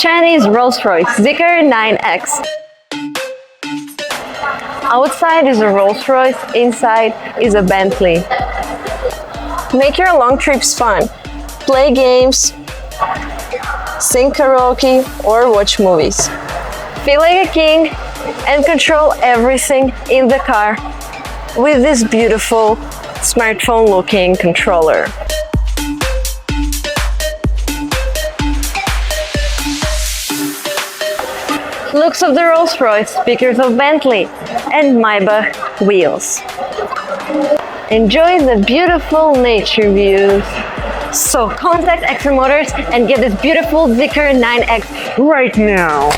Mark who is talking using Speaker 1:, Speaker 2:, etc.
Speaker 1: Chinese Rolls-Royce Zeekr 9X. Outside is a Rolls-Royce, inside is a Bentley. Make your long trips fun. Play games, sing karaoke, or watch movies. Feel like a king and control everything in the car with this beautiful smartphone-looking controller. Looks of the Rolls-Royce, speakers of Bentley, and Maybach wheels. Enjoy the beautiful nature views. So contact Extra Motors and get this beautiful Zeekr 9X right now.